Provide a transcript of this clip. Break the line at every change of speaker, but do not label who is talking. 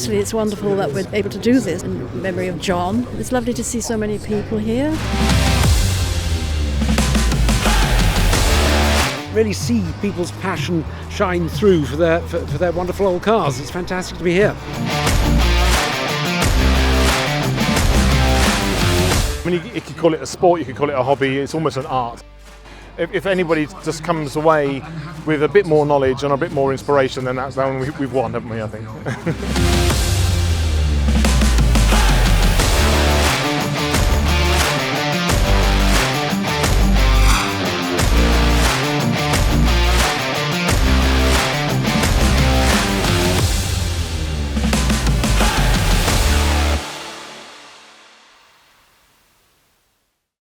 firstly, it's wonderful that we're able to do this in memory of John. It's lovely to see so many people here.
Really see people's passion shine through for their wonderful old cars. It's fantastic to be here.
I mean, you could call it a sport, you could call it a hobby, it's almost an art. If anybody just comes away with a bit more knowledge and a bit more inspiration, then that's when we've won, haven't we, I think.